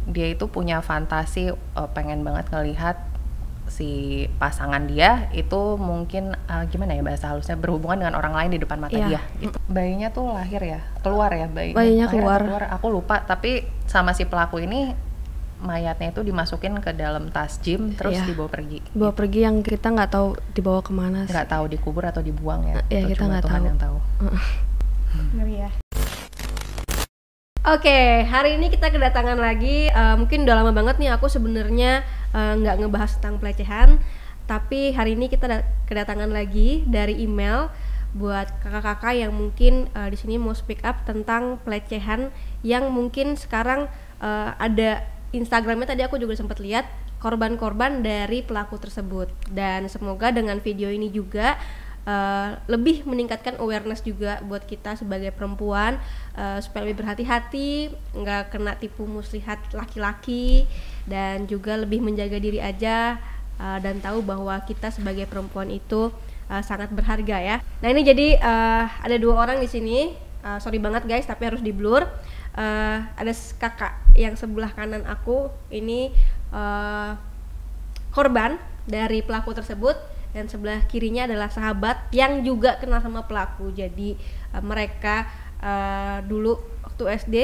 dia itu punya fantasi pengen banget ngelihat si pasangan dia itu mungkin gimana ya bahasa halusnya, berhubungan dengan orang lain di depan mata dia gitu. Bayinya tuh bayinya keluar, aku lupa, tapi sama si pelaku ini mayatnya itu dimasukin ke dalam tas gym terus dibawa pergi. Pergi yang kita nggak tahu dibawa kemana. Nggak tahu dikubur atau dibuang ya. Kita nggak tahu. Yang tahu. Ngeri ya. Oke, hari ini kita kedatangan lagi. Mungkin udah lama banget nih aku sebenarnya nggak ngebahas tentang pelecehan, tapi hari ini kita kedatangan lagi dari email buat kakak-kakak yang mungkin di sini mau speak up tentang pelecehan yang mungkin sekarang ada Instagramnya, tadi aku juga sempat lihat korban-korban dari pelaku tersebut. Dan semoga dengan video ini juga lebih meningkatkan awareness juga buat kita sebagai perempuan, supaya lebih berhati-hati, nggak kena tipu muslihat laki-laki, dan juga lebih menjaga diri aja, dan tahu bahwa kita sebagai perempuan itu sangat berharga ya. Nah ini jadi ada 2 orang di sini, sorry banget guys tapi harus di blur. Ada kakak yang sebelah kanan aku ini korban dari pelaku tersebut, dan sebelah kirinya adalah sahabat yang juga kenal sama pelaku. Jadi mereka dulu waktu SD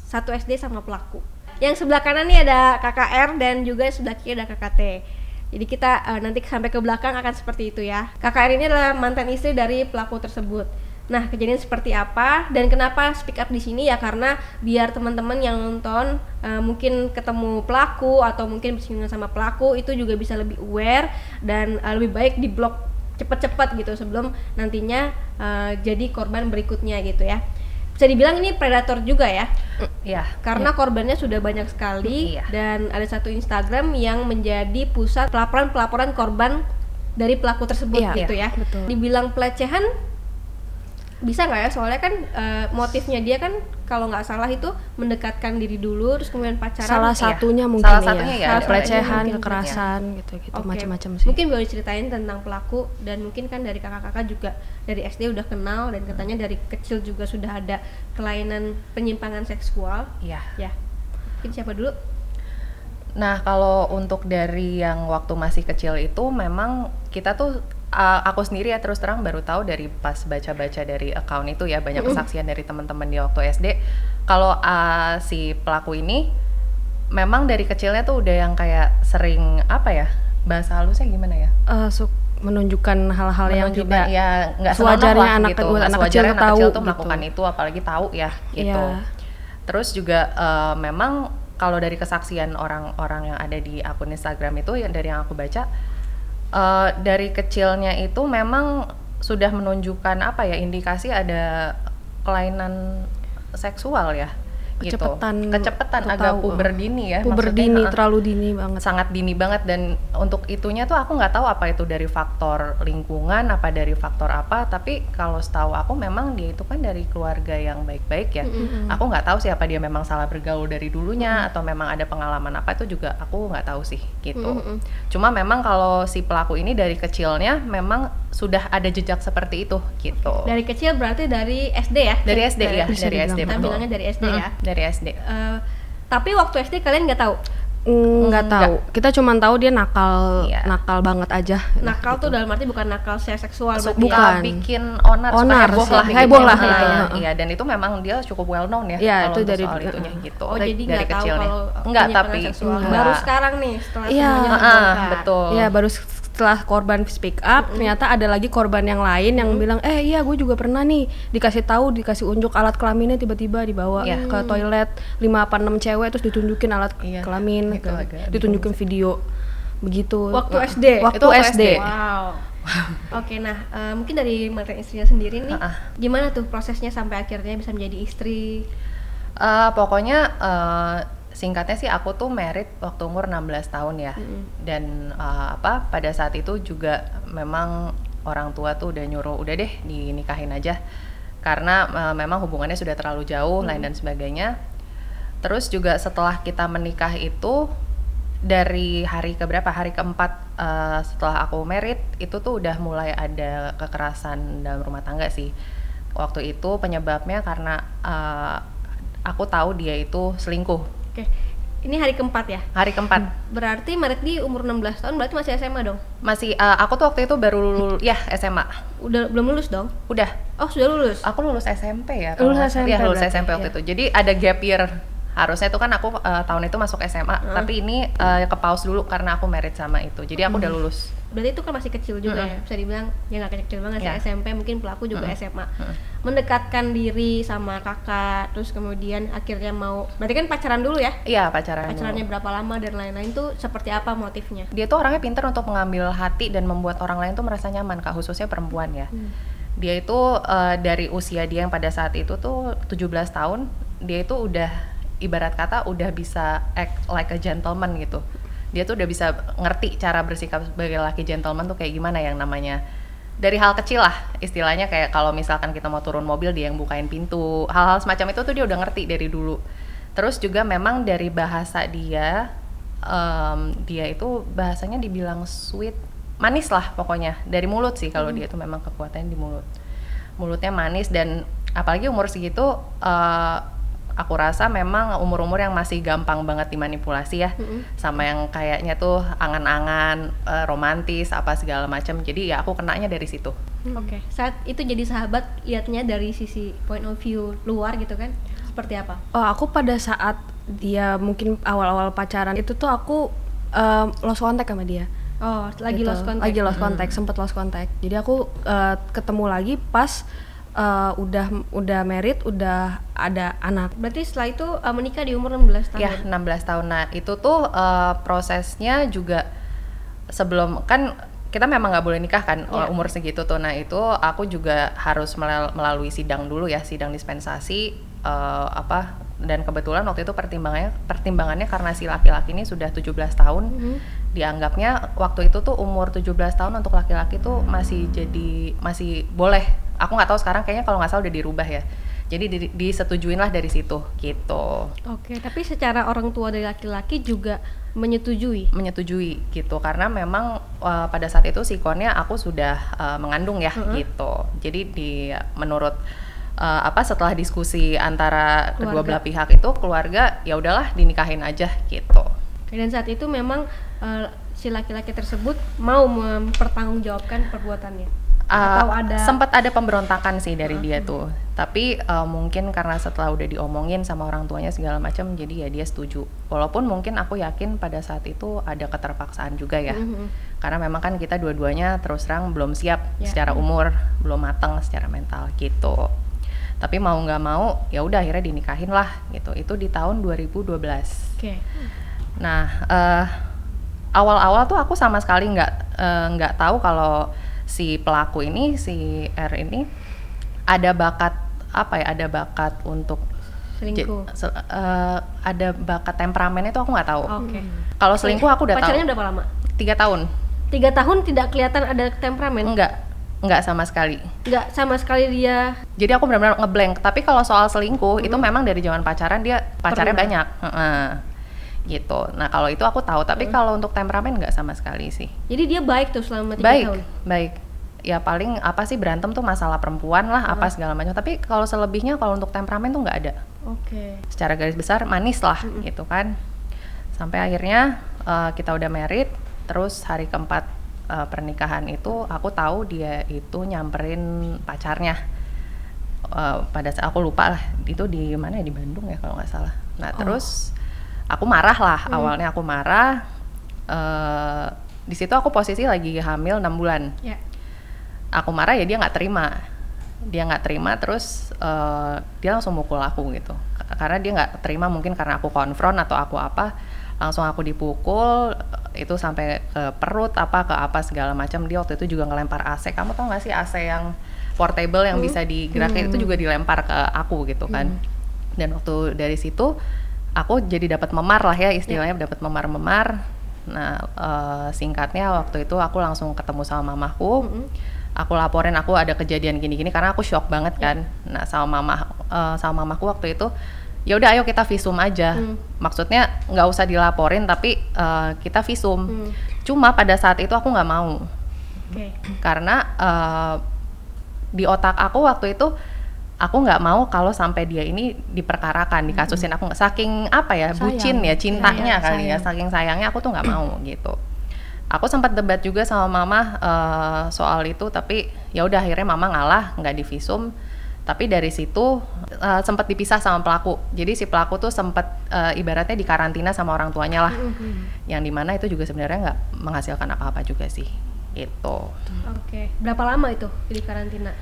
satu SD sama pelaku. Yang sebelah kanan nih ada kakak R dan juga sebelah kiri ada kakak T. Jadi kita nanti sampai ke belakang akan seperti itu ya. Kakak R ini adalah mantan istri dari pelaku tersebut. Nah, kejadian seperti apa dan kenapa speak up di sini ya, karena biar teman-teman yang nonton mungkin ketemu pelaku atau mungkin bersinggungan sama pelaku itu juga bisa lebih aware dan lebih baik di blok cepet-cepet gitu sebelum nantinya jadi korban berikutnya gitu ya. Bisa dibilang ini predator juga ya. Iya. Karena korbannya sudah banyak sekali dan ada satu Instagram yang menjadi pusat pelaporan korban dari pelaku tersebut gitu ya. Betul. Dibilang pelecehan bisa nggak ya, soalnya kan motifnya dia kan kalau nggak salah itu mendekatkan diri dulu terus kemudian pacaran. Salah satunya mungkin pelecehan, kekerasan gitu macam-macam sih. Mungkin boleh ceritain tentang pelaku, dan mungkin kan dari kakak-kakak juga dari SD udah kenal dan katanya dari kecil juga sudah ada kelainan penyimpangan seksual. Iya. Ya. Mungkin siapa dulu? Nah, kalau untuk dari yang waktu masih kecil itu memang kita tuh aku sendiri ya terus terang baru tahu dari pas baca-baca dari account itu ya, banyak kesaksian dari teman-teman di waktu SD kalau si pelaku ini memang dari kecilnya tuh udah yang kayak sering apa ya, bahasa halusnya gimana ya, menunjukkan hal-hal yang tidak ya nggak sewajarnya anak gitu. anak kecil tuh melakukan itu, apalagi tahu ya gitu. Terus juga memang kalau dari kesaksian orang-orang yang ada di akun Instagram itu yang dari yang aku baca, dari kecilnya itu memang sudah menunjukkan apa ya, indikasi ada kelainan seksual ya. Kecepatan agak puber dini ya, puber dini, terlalu dini banget, sangat dini banget. Dan untuk itunya tuh aku nggak tahu apa itu dari faktor lingkungan apa dari faktor apa, tapi kalau setahu aku memang dia itu kan dari keluarga yang baik-baik ya. Aku nggak tahu siapa dia memang salah bergaul dari dulunya atau memang ada pengalaman apa, itu juga aku nggak tahu sih gitu. Cuma memang kalau si pelaku ini dari kecilnya memang sudah ada jejak seperti itu gitu. Dari kecil berarti dari SD ya? Dari SD ya, dari SD. Kita bilangnya dari SD ya. Dari SD. Tapi waktu SD kalian nggak tahu? Nggak tahu. Kita cuma tahu dia nakal, nakal banget aja. Nakal tuh dalam arti bukan nakal seksual, bukan. Bikin onar heboh lah. Iya, dan itu memang dia cukup well known ya. Iya, itu dari soal itunya gitu. Oh, jadi dari nggak tahu kalau tapi baru sekarang nih setelah semuanya terbongkar. Betul. Iya, baru setelah korban speak up, ternyata ada lagi korban yang lain yang bilang, iya gue juga pernah nih dikasih unjuk alat kelaminnya, tiba-tiba dibawa ke toilet 5 apa 6 cewek terus ditunjukin alat kelamin, ditunjukin video begitu. Waktu SD? Waktu SD. Wow. Oke, nah mungkin dari mantan istrinya sendiri nih, gimana tuh prosesnya sampai akhirnya bisa menjadi istri? Pokoknya singkatnya sih aku tuh married waktu umur 16 tahun ya. Dan pada saat itu juga memang orang tua tuh udah nyuruh udah deh dinikahin aja karena memang hubungannya sudah terlalu jauh lain dan sebagainya. Terus juga setelah kita menikah itu dari hari keempat setelah aku married itu tuh udah mulai ada kekerasan dalam rumah tangga sih. Waktu itu penyebabnya karena aku tahu dia itu selingkuh. Oke. Ini hari keempat ya? Hari keempat. Berarti merit di umur 16 tahun, berarti masih SMA dong? Masih, aku tuh waktu itu baru ya SMA. Belum lulus dong? Udah. Oh, sudah lulus? Aku lulus SMP ya. Lulus SMP. Iya, lulus SMP waktu itu. Jadi ada gap year. Harusnya itu kan aku tahun itu masuk SMA, tapi ini ke pause dulu karena aku merit sama itu. Jadi aku udah lulus. Berarti itu kan masih kecil juga ya, bisa dibilang ya nggak kecil banget sih, SMP, mungkin pelaku juga SMA. Mendekatkan diri sama kakak, terus kemudian akhirnya berarti kan pacaran dulu ya? Iya, pacaran Pacarannya dulu. berapa lama dan lain-lain tuh seperti apa motifnya? Dia tuh orangnya pintar untuk mengambil hati dan membuat orang lain tuh merasa nyaman, Kak, khususnya perempuan ya. Dia itu dari usia dia yang pada saat itu tuh 17 tahun, dia itu udah ibarat kata udah bisa act like a gentleman gitu. Dia tuh udah bisa ngerti cara bersikap sebagai laki gentleman tuh kayak gimana, yang namanya dari hal kecil lah, istilahnya kayak kalau misalkan kita mau turun mobil dia yang bukain pintu, hal-hal semacam itu tuh dia udah ngerti dari dulu. Terus juga memang dari bahasa dia, dia itu bahasanya dibilang sweet, manis lah pokoknya, dari mulut sih. Kalau dia tuh memang kekuatannya di mulutnya manis, dan apalagi umur segitu, aku rasa memang umur-umur yang masih gampang banget dimanipulasi ya, sama yang kayaknya tuh angan-angan, romantis apa segala macam. Jadi ya aku kenanya dari situ. Oke. Saat itu jadi sahabat, lihatnya dari sisi point of view luar gitu kan, seperti apa? Oh, aku pada saat dia mungkin awal-awal pacaran itu tuh aku lost contact sama dia. Oh, lagi Gitu. lost contact. Lagi lost contact, sempet lost contact. Jadi aku ketemu lagi pas udah married, udah ada anak. Berarti setelah itu menikah di umur 16 tahun? Ya, 16 tahun. Nah, itu tuh prosesnya juga sebelum, kan kita memang nggak boleh nikah kan umur segitu tuh. Nah, itu aku juga harus melalui sidang dulu ya, sidang dispensasi dan kebetulan waktu itu pertimbangannya karena si laki-laki ini sudah 17 tahun. Dianggapnya waktu itu tuh umur 17 tahun untuk laki-laki tuh masih boleh. Aku nggak tahu sekarang, kayaknya kalau nggak salah udah dirubah ya. Jadi disetujuin lah dari situ gitu. Oke, tapi secara orang tua dari laki-laki juga menyetujui gitu, karena memang pada saat itu sikonnya aku sudah mengandung ya gitu. Jadi menurut setelah diskusi antara kedua belah pihak itu, keluarga ya udahlah dinikahin aja gitu. Dan saat itu memang si laki-laki tersebut mau mempertanggungjawabkan perbuatannya? Atau sempat ada pemberontakan sih dari dia tuh, tapi mungkin karena setelah udah diomongin sama orang tuanya segala macam, jadi ya dia setuju. Walaupun mungkin aku yakin pada saat itu ada keterpaksaan juga ya, karena memang kan kita dua-duanya terus terang belum siap secara umur, belum matang secara mental gitu. Tapi mau nggak mau ya udah akhirnya dinikahin lah gitu. Itu di tahun 2012. Nah, awal-awal tuh aku sama sekali nggak tahu kalau si pelaku ini, si R ini ada bakat untuk selingkuh. Ada bakat temperamennya itu aku nggak tahu. Kalau selingkuh aku udah tahu. Pacarnya berapa lama? 3 tahun. 3 tahun tidak kelihatan ada temperamen? Enggak sama sekali. Enggak sama sekali dia. Jadi aku benar-benar ngeblank. Tapi kalau soal selingkuh itu memang dari zaman pacaran dia pacarnya banyak. Gitu. Nah kalau itu aku tahu, tapi kalau untuk temperamen nggak sama sekali sih. Jadi dia baik tuh selama 3 tahun? Baik. Ya paling apa sih, berantem tuh masalah perempuan lah, apa segala macam. Tapi kalau selebihnya, kalau untuk temperamen tuh nggak ada. Secara garis besar manis lah gitu kan. Sampai akhirnya kita udah married, terus hari keempat pernikahan itu aku tahu dia itu nyamperin pacarnya. Pada saat aku lupa lah, itu di mana ya, di Bandung ya kalau nggak salah. Nah terus aku marah lah, awalnya aku marah. Di situ aku posisi lagi hamil 6 bulan. Aku marah ya, dia nggak terima, terus dia langsung mukul aku gitu. Karena dia nggak terima, mungkin karena aku konfront atau aku apa, langsung aku dipukul itu sampai ke perut ke apa segala macam. Dia waktu itu juga ngelempar AC. Kamu tau nggak sih AC yang portable yang bisa digerakin, itu juga dilempar ke aku gitu kan. Dan waktu dari situ aku jadi dapat memar lah ya istilahnya, dapat memar. Nah singkatnya waktu itu aku langsung ketemu sama mamaku. Aku laporin aku ada kejadian gini-gini karena aku shock banget kan. Nah sama mamaku waktu itu, ya udah ayo kita visum aja. Maksudnya nggak usah dilaporin tapi kita visum. Cuma pada saat itu aku nggak mau. Karena di otak aku waktu itu aku nggak mau kalau sampai dia ini diperkarakan, dikasusin. Aku saking apa ya, bucin ya, cintanya kali ya, saking sayangnya aku tuh nggak mau gitu. Aku sempat debat juga sama mama soal itu, tapi ya udah akhirnya mama ngalah, nggak divisum. Tapi dari situ sempat dipisah sama pelaku. Jadi si pelaku tuh sempat ibaratnya dikarantina sama orang tuanya lah, yang dimana itu juga sebenarnya nggak menghasilkan apa-apa juga sih. Itu. Oke. Berapa lama itu di karantina?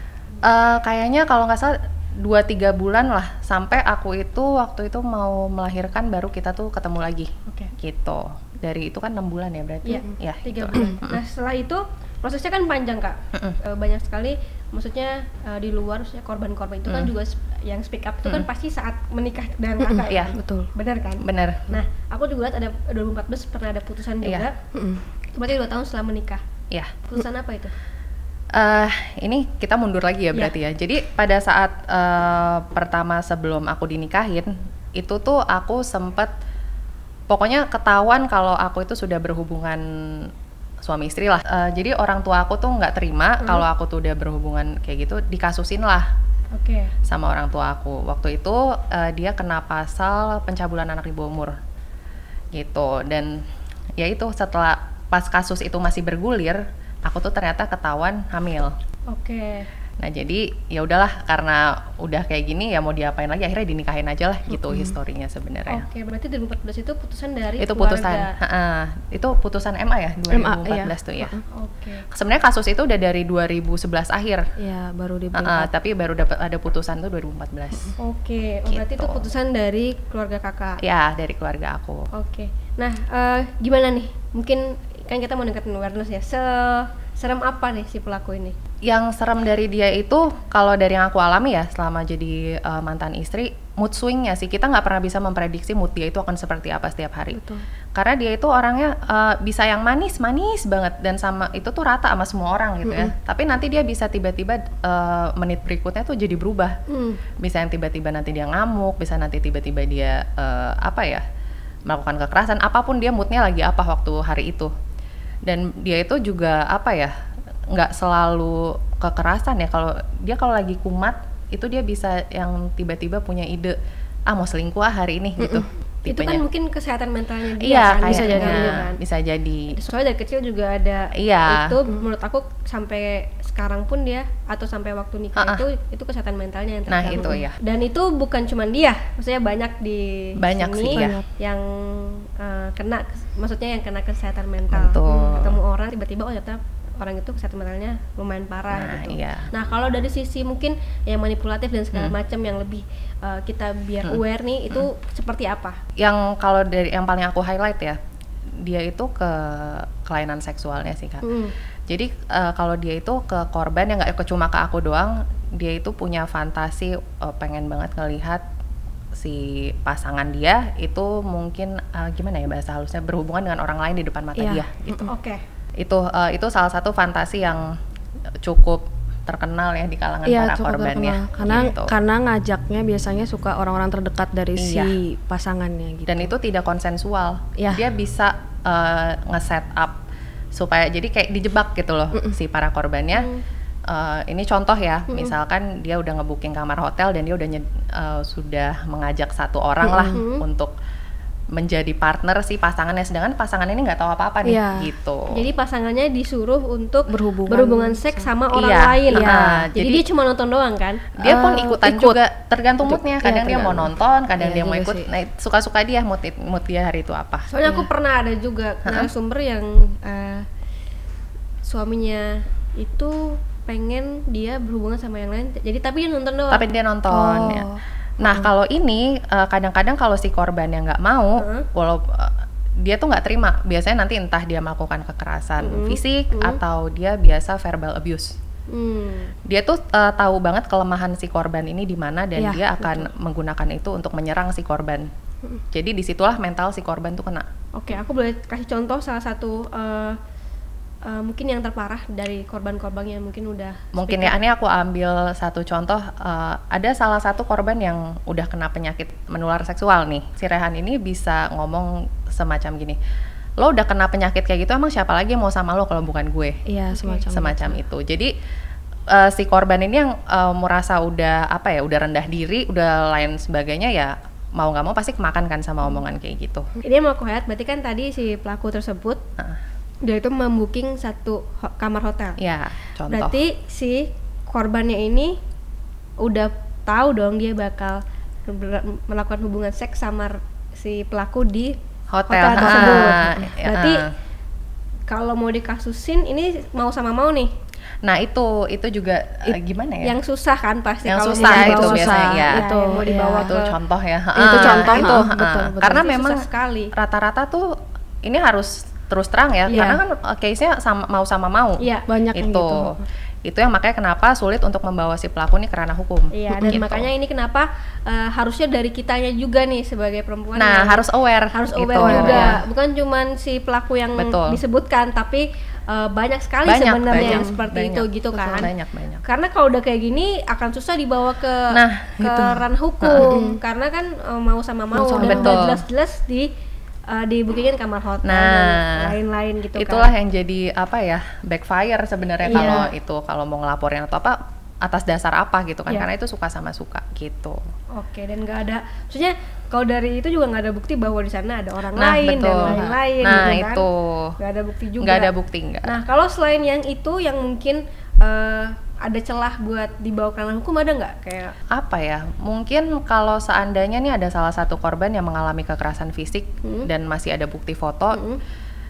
Kayaknya kalau nggak salah 2-3 bulan lah, sampai aku itu waktu itu mau melahirkan baru kita tuh ketemu lagi. Gitu. Dari itu kan 6 bulan ya berarti? Iya, 3 bulan. Nah setelah itu prosesnya kan panjang Kak. Banyak sekali, maksudnya di luar korban-korban itu kan juga yang speak up itu kan pasti saat menikah dengan Kakak ya? Betul. Benar kan? Benar. Nah aku juga lihat ada 2014 pernah ada putusan juga. Itu berarti 2 tahun setelah menikah. Iya. Putusan apa itu? Ini kita mundur lagi ya berarti ya. Jadi pada saat pertama sebelum aku dinikahin, itu tuh aku sempet pokoknya ketahuan kalau aku itu sudah berhubungan suami istri lah. Jadi orang tua aku tuh nggak terima kalau aku tuh udah berhubungan kayak gitu, dikasusin lah sama orang tua aku. Waktu itu dia kena pasal pencabulan anak di bawah umur gitu. Dan ya itu setelah pas kasus itu masih bergulir, aku tuh ternyata ketahuan hamil. Nah jadi ya udahlah, karena udah kayak gini ya mau diapain lagi, akhirnya dinikahin aja lah gitu historinya sebenarnya. Berarti 2014 itu putusan dari itu keluarga. Itu putusan MA ya 2014 tuh ya. Sebenarnya kasus itu udah dari 2011 akhir. Ya baru tapi baru dapat ada putusan tuh 2014. Gitu. Berarti itu putusan dari keluarga Kakak. Ya dari keluarga aku. Nah gimana nih? Mungkin kan kita mau ningkatin awareness ya. Serem apa nih si pelaku ini? Yang serem dari dia itu, kalau dari yang aku alami ya selama jadi mantan istri, mood swingnya sih, kita nggak pernah bisa memprediksi mood dia itu akan seperti apa setiap hari. Betul. Karena dia itu orangnya bisa yang manis banget, dan sama itu tuh rata sama semua orang gitu ya. Tapi nanti dia bisa tiba-tiba menit berikutnya tuh jadi berubah. Bisa yang tiba-tiba nanti dia ngamuk, bisa nanti tiba-tiba dia melakukan kekerasan, apapun dia moodnya lagi apa waktu hari itu. Dan dia itu juga nggak selalu kekerasan ya. Kalau lagi kumat itu dia bisa yang tiba-tiba punya ide mau selingkuh hari ini gitu. Tipenya. Itu kan mungkin kesehatan mentalnya dia kan? Bisa jadi. Soalnya dari kecil juga ada. Itu menurut aku sampai sekarang pun dia atau sampai waktu nikah itu kesehatan mentalnya yang terganggu. Nah itu ya. Dan itu bukan cuma dia, maksudnya banyak di sini yang kena, maksudnya yang kena kesehatan mental. Ketemu orang tiba-tiba ternyata orang itu kesehatan mentalnya lumayan parah gitu. Nah kalau dari sisi mungkin yang manipulatif dan segala macam yang lebih kita biar aware nih itu seperti apa? Yang kalau dari yang paling aku highlight ya, dia itu ke kelainan seksualnya sih Kak. Jadi kalau dia itu ke korban yang nggak cuma ke aku doang, dia itu punya fantasi pengen banget ngelihat si pasangan dia itu mungkin gimana ya bahasa halusnya, berhubungan dengan orang lain di depan mata dia gitu. Itu salah satu fantasi yang cukup terkenal ya di kalangan para korbannya. Karena ngajaknya biasanya suka orang-orang terdekat dari si pasangannya gitu. Dan itu tidak konsensual. Dia bisa nge-set up supaya jadi kayak dijebak gitu loh si para korbannya. Ini contoh ya, misalkan dia udah ngebooking kamar hotel dan dia udah sudah mengajak satu orang lah untuk menjadi partner si pasangannya, sedangkan pasangannya ini nggak tahu apa-apa nih gitu. Jadi pasangannya disuruh untuk berhubungan seks sama orang lain. Jadi dia cuma nonton doang kan? Dia pun ikutan juga, tergantung moodnya. Kadang dia mau nonton, kadang dia mau ikut. Nah, suka-suka dia mood dia hari itu apa. Soalnya aku pernah ada juga narasumber yang suaminya itu pengen dia berhubungan sama yang lain. Jadi tapi dia nonton doang. Tapi dia nonton ya. Nah kalau ini kadang-kadang kalau si korban yang nggak mau, walau dia tuh nggak terima, biasanya nanti entah dia melakukan kekerasan fisik atau dia biasa verbal abuse. Dia tuh tahu banget kelemahan si korban ini di mana dan dia akan menggunakan itu untuk menyerang si korban. Jadi disitulah mental si korban tuh kena. Aku boleh kasih contoh salah satu mungkin yang terparah dari korban-korban yang mungkin udah ini aku ambil satu contoh. Ada salah satu korban yang udah kena penyakit menular seksual nih. Si Rehan ini bisa ngomong semacam gini, lo udah kena penyakit kayak gitu, emang siapa lagi yang mau sama lo kalau bukan gue? Iya, semacam itu. Jadi si korban ini yang merasa udah apa ya, udah rendah diri, udah lain sebagainya, ya mau nggak mau pasti kemakan kan sama omongan kayak gitu. Ini mau aku lihat, berarti kan tadi si pelaku tersebut dia itu membooking satu kamar hotel. Ya, contoh. Berarti si korbannya ini udah tahu dong dia bakal melakukan hubungan seks sama si pelaku di hotel tersebut. Berarti kalau mau dikasusin ini mau sama mau nih. Nah itu juga gimana ya? Yang susah kan pasti. Yang kalau susah itu susah, biasanya ya. itu mau dibawa itu ke contoh ya. Itu contoh itu betul. Karena itu memang sekali. rata-rata tuh ini harus terus terang ya. Karena kan case-nya sama mau. Iya, banyak yang gitu. Itu yang makanya kenapa sulit untuk membawa si pelaku ini ke ranah hukum. Iya, dan makanya ini kenapa harusnya dari kitanya juga nih sebagai perempuan. Nah, harus aware juga. Ya. Bukan cuman si pelaku yang disebutkan, tapi banyak sekali sebenarnya yang seperti itu gitu kan. Banyak. Karena kalau udah kayak gini akan susah dibawa ke ranah hukum. Karena kan mau sama mau dan udah jelas-jelas dibukirin kamar hotel dan lain-lain gitu. Itulah yang jadi apa ya, backfire sebenarnya kalau mau ngelaporin atau apa atas dasar apa gitu kan, karena itu suka sama suka gitu. Oke, dan nggak ada, maksudnya kalau dari itu juga nggak ada bukti bahwa di sana ada orang lain dan lain-lain gitu kan. Itu nggak ada bukti juga. Nggak ada bukti. Nah, kalau selain yang itu yang mungkin ada celah buat dibawa ke ranah hukum, ada nggak kayak apa ya, mungkin kalau seandainya nih ada salah satu korban yang mengalami kekerasan fisik dan masih ada bukti foto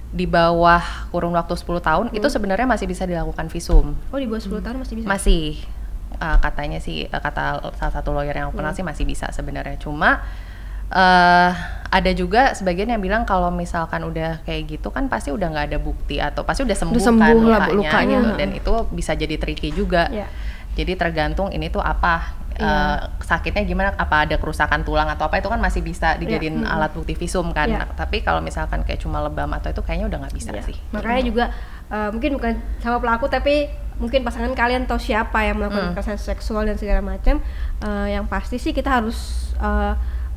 di bawah kurun waktu 10 tahun itu sebenarnya masih bisa dilakukan visum. Oh, di bawah 10 tahun masih bisa? Masih, katanya sih, kata salah satu lawyer yang aku kenal sih masih bisa sebenarnya. Cuma ada juga sebagian yang bilang kalau misalkan udah kayak gitu kan pasti udah nggak ada bukti atau pasti udah sembuh kan lukanya gitu. Dan itu bisa jadi tricky juga. Jadi tergantung ini tuh apa, sakitnya gimana, apa ada kerusakan tulang atau apa, itu kan masih bisa dijadiin alat bukti visum kan. Nah, tapi kalau misalkan kayak cuma lebam atau itu kayaknya udah nggak bisa sih. Makanya juga mungkin bukan sama pelaku tapi mungkin pasangan kalian atau siapa yang melakukan kekerasan seksual dan segala macam, yang pasti sih kita harus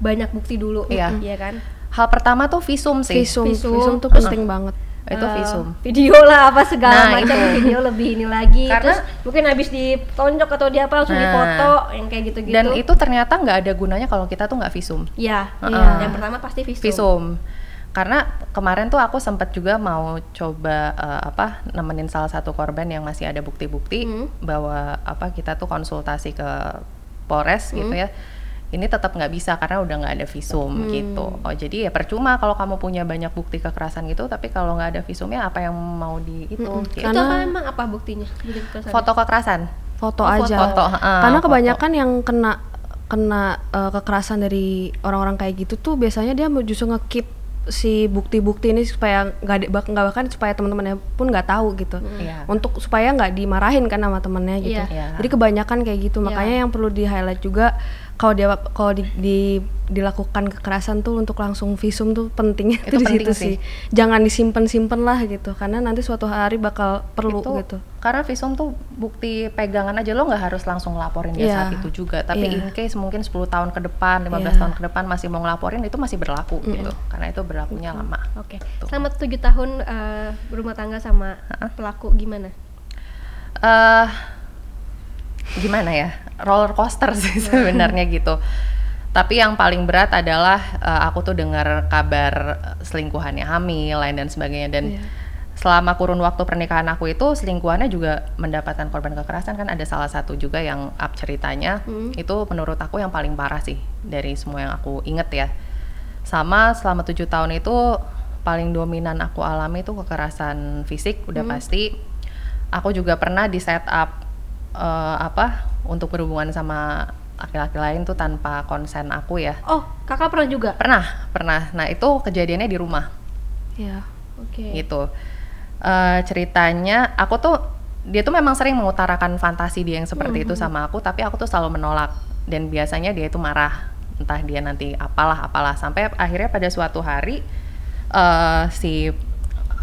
banyak bukti dulu, ya kan. Hal pertama tuh visum sih. Visum tuh penting banget. Itu visum. Video lah apa segala macam, video lebih ini lagi. Karena terus mungkin habis ditonjok atau dia apa langsung difoto yang kayak gitu-gitu. Dan itu ternyata nggak ada gunanya kalau kita tuh nggak visum. Iya. Yang pertama pasti visum. Karena kemarin tuh aku sempat juga mau coba nemenin salah satu korban yang masih ada bukti-bukti bahwa kita tuh konsultasi ke Polres gitu ya. Ini tetap nggak bisa karena udah nggak ada visum gitu. Oh, jadi ya percuma kalau kamu punya banyak bukti kekerasan gitu, tapi kalau nggak ada visumnya apa yang mau di itu? Gitu. Itu memang apa buktinya? Foto kekerasan. Foto aja. Karena kebanyakan yang kena kekerasan dari orang-orang kayak gitu tuh biasanya dia justru nge-keep si bukti-bukti ini supaya nggak bahkan supaya teman-temannya pun nggak tahu gitu, untuk supaya nggak dimarahin kan sama temennya gitu. Jadi kebanyakan kayak gitu, makanya yang perlu di highlight juga kalau dilakukan kekerasan tuh untuk langsung visum tuh pentingnya itu di situ sih. Jangan disimpan lah gitu, karena nanti suatu hari bakal perlu gitu. Karena visum tuh bukti pegangan aja, lo nggak harus langsung ngelaporin dia saat itu juga. Tapi in case mungkin 10 tahun ke depan, 15 tahun ke depan masih mau ngelaporin, itu masih berlaku gitu. Karena itu berlakunya lama. Oke. Selama 7 tahun berumah tangga sama pelaku gimana? Gimana ya, roller coaster sih sebenarnya gitu. Tapi yang paling berat adalah aku tuh dengar kabar selingkuhannya hamil, lain dan sebagainya. Dan selama kurun waktu pernikahan aku itu selingkuhannya juga mendapatkan korban kekerasan kan. Ada salah satu juga yang up ceritanya, itu menurut aku yang paling parah sih dari semua yang aku inget ya. Sama selama 7 tahun itu paling dominan aku alami itu kekerasan fisik udah pasti. Aku juga pernah di set up untuk berhubungan sama laki-laki lain tuh tanpa konsen aku ya. Oh, kakak pernah juga? Pernah. Nah itu kejadiannya di rumah. Iya. Oke. Gitu. Ceritanya dia tuh memang sering mengutarakan fantasi dia yang seperti itu sama aku, tapi aku tuh selalu menolak. Dan biasanya dia itu marah, entah dia nanti apalah sampai akhirnya pada suatu hari si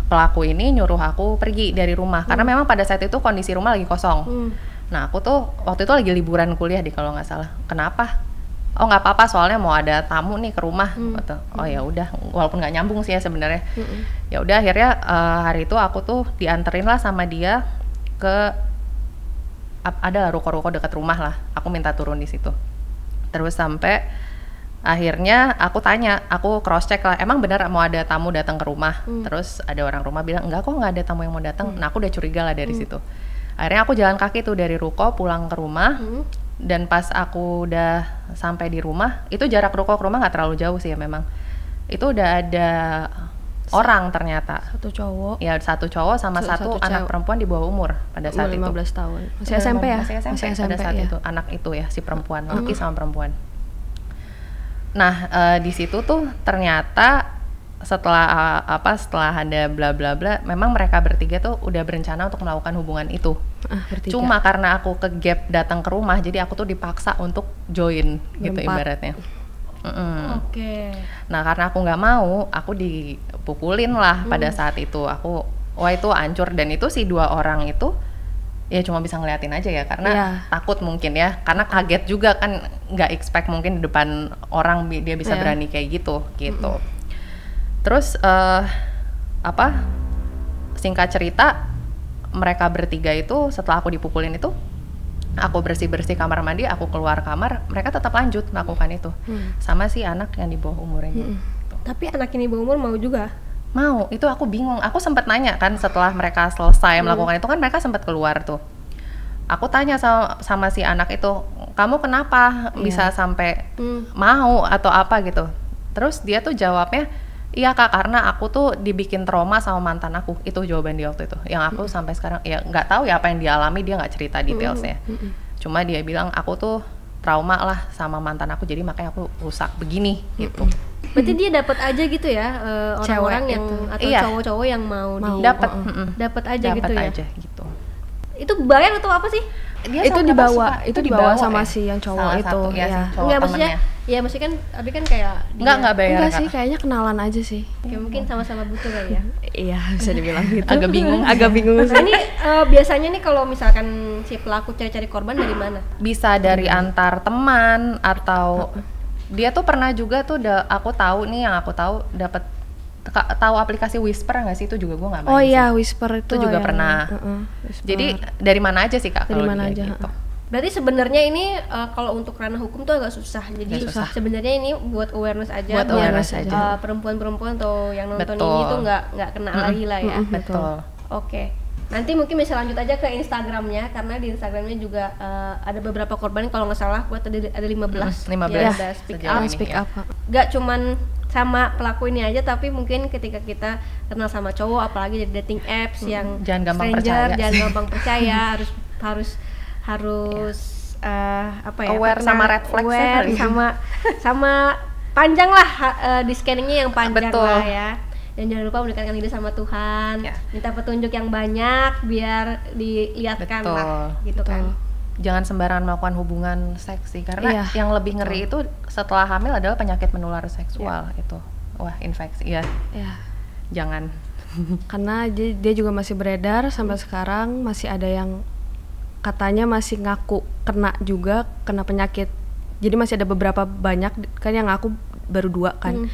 pelaku ini nyuruh aku pergi dari rumah karena memang pada saat itu kondisi rumah lagi kosong. Nah aku tuh waktu itu lagi liburan kuliah kalau nggak salah. Kenapa? Oh nggak apa-apa, soalnya mau ada tamu nih ke rumah. Oh ya udah, walaupun nggak nyambung sih ya sebenarnya. Ya udah akhirnya hari itu aku tuh dianterin lah sama dia ke ada ruko-ruko dekat rumah lah, aku minta turun di situ. Terus sampai akhirnya aku cross check lah, emang benar mau ada tamu datang ke rumah. Terus ada orang rumah bilang enggak kok, nggak ada tamu yang mau datang. Nah aku udah curiga lah dari situ. Akhirnya aku jalan kaki tuh dari ruko pulang ke rumah. Dan pas aku udah sampai di rumah, itu jarak ruko ke rumah nggak terlalu jauh sih ya memang. Itu udah ada orang ternyata. Satu cowok. Ya satu cowok sama satu anak perempuan di bawah umur pada saat 15 itu. 15 tahun. Masih SMP ya? Masih SMP pada saat ya? itu. Anak itu ya, si perempuan, laki sama perempuan. Nah di situ tuh ternyata setelah ada bla bla bla, memang mereka bertiga tuh udah berencana untuk melakukan hubungan itu. Cuma karena aku ke gap datang ke rumah, jadi aku tuh dipaksa untuk join gitu ibaratnya. Oke. Nah karena aku nggak mau, aku dipukulin lah pada saat itu. Wah itu hancur, dan itu si 2 orang itu ya cuma bisa ngeliatin aja ya, karena takut mungkin ya, karena kaget juga kan, nggak expect mungkin di depan orang dia bisa berani kayak gitu. Terus singkat cerita, mereka bertiga itu setelah aku dipukulin itu, aku bersih-bersih kamar mandi, aku keluar kamar, mereka tetap lanjut melakukan itu. Sama si anak yang di bawah umurnya gitu. Tapi anak ini bawah umur mau juga? Mau, itu aku bingung. Aku sempat nanya kan setelah mereka selesai melakukan itu kan, mereka sempat keluar tuh. Aku tanya sama si anak itu, kamu kenapa bisa sampai mau atau apa gitu. Terus dia tuh jawabnya, iya kak, karena aku tuh dibikin trauma sama mantan aku. Itu jawaban dia waktu itu. Yang aku sampai sekarang ya nggak tahu ya apa yang dia alami, dia nggak cerita detailsnya. Cuma dia bilang aku tuh trauma lah sama mantan aku, jadi makanya aku rusak begini gitu. Berarti dia dapat aja gitu ya orang-orang yang atau cowok-cowok yang mau dapat aja dapet gitu ya. Aja, gitu. Itu bayar atau apa sih? Dia itu dibawa sama si yang cowok itu ya. Enggak, maksudnya ya maksudnya kan, tapi kan kayak enggak bayar. Enggak sih, kayaknya kenalan aja sih. Ya mungkin sama-sama butuh kali ya. Iya, bisa dibilang gitu. Agak bingung sih. Ini biasanya nih kalau misalkan si pelaku cari-cari korban dari mana? Bisa dari antar teman, atau dia tuh pernah juga tuh aku tahu dapat tahu aplikasi Whisper nggak sih? Itu juga gue nggak main. Oh iya, Whisper itu juga pernah. Jadi dari mana aja sih kak? Dari mana aja? Gitu. Berarti sebenarnya ini kalau untuk ranah hukum tuh agak susah. Jadi sebenarnya ini buat awareness aja. Perempuan-perempuan atau yang nonton ini tuh nggak kena lagi lah ya. Betul. Oke. Nanti mungkin bisa lanjut aja ke Instagramnya, karena di Instagramnya juga ada beberapa korban, kalau nggak salah buat ada 15 ya, ada speak up. Gak cuman sama pelaku ini aja, tapi mungkin ketika kita kenal sama cowok, apalagi di dating apps yang jangan gampang stranger, percaya. jangan gampang percaya, harus apa ya, aware sama red flag, sama panjang lah di scanningnya yang panjang. Betul. Lah ya. Dan jangan lupa mendekatkan diri sama Tuhan, minta petunjuk yang banyak biar dilihatkan. Betul. Lah gitu kan. Jangan sembarangan melakukan hubungan seks sih, karena yang lebih ngeri itu setelah hamil adalah penyakit menular seksual. Itu infeksi ya. Jangan. Karena dia juga masih beredar sampai sekarang, masih ada yang katanya masih ngaku kena penyakit. Jadi masih ada beberapa banyak kan yang ngaku baru 2 kan.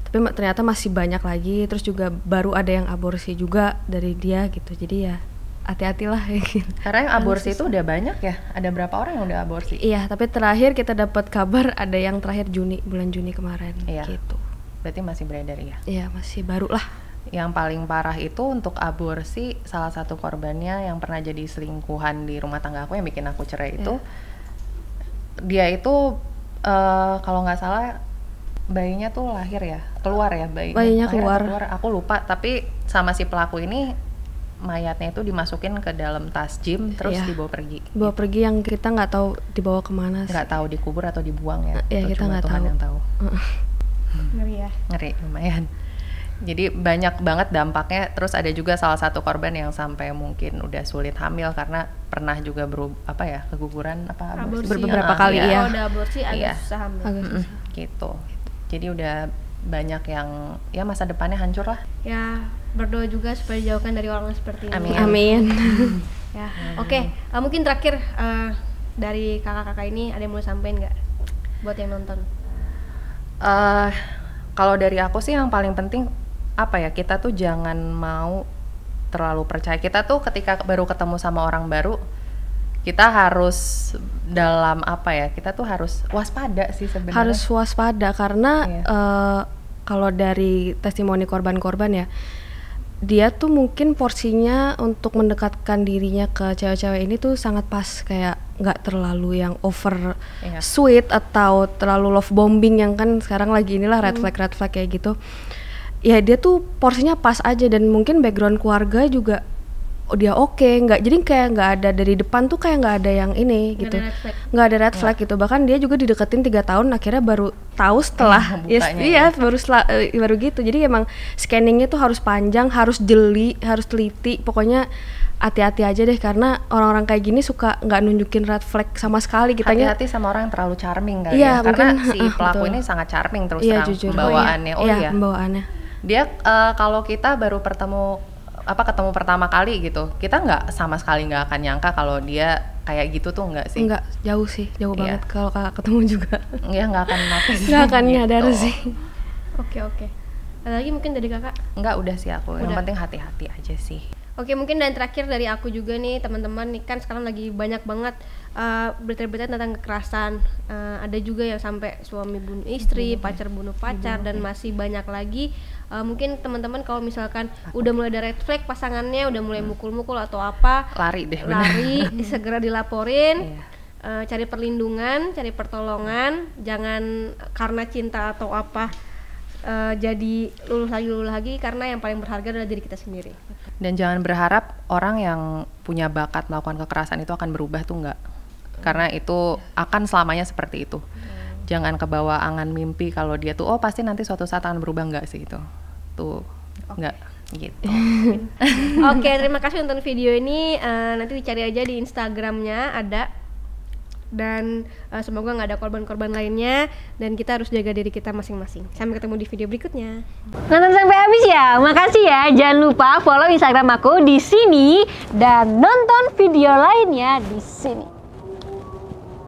Tapi ternyata masih banyak lagi, terus juga baru ada yang aborsi juga dari dia gitu. Jadi ya hati-hatilah gitu. Karena yang aborsi itu udah banyak ya. Ada berapa orang yang udah aborsi? Iya, tapi terakhir kita dapat kabar ada yang terakhir bulan Juni kemarin gitu. Berarti masih beredar ya? Iya, masih baru lah. Yang paling parah itu untuk aborsi, salah satu korbannya yang pernah jadi selingkuhan di rumah tangga aku yang bikin aku cerai itu, dia itu kalau nggak salah bayinya tuh keluar ya bayinya keluar. Aku lupa, tapi sama si pelaku ini mayatnya itu dimasukin ke dalam tas gym terus dibawa pergi. Pergi yang kita nggak tahu dibawa kemana sih. Nggak tahu dikubur atau dibuang ya. Kita nggak tahu. Yang tahu. Ngeri ya. Ngeri lumayan. Jadi banyak banget dampaknya. Terus ada juga salah satu korban yang sampai mungkin udah sulit hamil karena pernah juga keguguran aborsi. Beberapa kali ya. Kalau udah aborsi agak susah hamil. Gitu. Jadi udah banyak yang ya masa depannya hancur lah. Ya berdoa juga supaya dijauhkan dari orang seperti ini. Amin. Ya. Oke. Mungkin terakhir dari kakak-kakak ini ada yang mau sampein nggak buat yang nonton? Kalau dari aku sih yang paling penting kita tuh jangan mau terlalu percaya. Kita tuh ketika baru ketemu sama orang baru, kita harus dalam apa ya, kita tuh harus waspada sih sebenarnya. Harus waspada karena kalau dari testimoni korban-korban ya, dia tuh mungkin porsinya untuk mendekatkan dirinya ke cewek-cewek ini tuh sangat pas, kayak nggak terlalu yang over sweet atau terlalu love bombing yang kan sekarang lagi inilah red flag kayak gitu. Ya dia tuh porsinya pas aja, dan mungkin background keluarga juga dia jadi kayak nggak ada dari depan tuh, kayak nggak ada yang ini gitu, nggak ada red flag gitu. Bahkan dia juga dideketin 3 tahun akhirnya baru tahu setelah baru gitu. Jadi emang scanningnya tuh harus panjang, harus jeli, harus teliti, pokoknya hati-hati aja deh, karena orang-orang kayak gini suka nggak nunjukin red flag sama sekali. Hati-hati sama orang yang terlalu charming kali ya, karena si pelaku ini sangat charming terus terang jujur. Pembawaannya. Pembawaannya dia kalau kita baru ketemu pertama kali gitu, kita nggak sama sekali nggak akan nyangka kalau dia kayak gitu tuh, nggak sih? Nggak, jauh banget kalau kakak ketemu juga. Iya, nggak akan notice. Nggak akan nyadar sih. Oke. Ada lagi mungkin dari kakak? Nggak, udah sih aku. Yang penting hati-hati aja sih. Oke, mungkin dan terakhir dari aku juga nih teman-teman, nih kan sekarang lagi banyak banget berita-berita tentang kekerasan. Ada juga yang sampai suami bunuh istri, pacar bunuh pacar, dan masih banyak lagi. Mungkin teman-teman kalau misalkan udah mulai ada red flag pasangannya, udah mulai mukul-mukul atau apa, lari segera dilaporin. Cari perlindungan, cari pertolongan, jangan karena cinta atau apa jadi luluh lagi, karena yang paling berharga adalah diri kita sendiri. Dan jangan berharap orang yang punya bakat melakukan kekerasan itu akan berubah tuh, enggak. Karena itu akan selamanya seperti itu. Jangan kebawa angan mimpi kalau dia tuh pasti nanti suatu saat akan berubah, enggak sih itu. Tuh, enggak gitu. Oke, terima kasih nonton video ini. Nanti dicari aja di Instagramnya ada. Dan semoga nggak ada korban-korban lainnya, dan kita harus jaga diri kita masing-masing. Sampai ketemu di video berikutnya. Nonton sampai habis ya, makasih ya. Jangan lupa follow Instagram aku di sini dan nonton video lainnya di sini.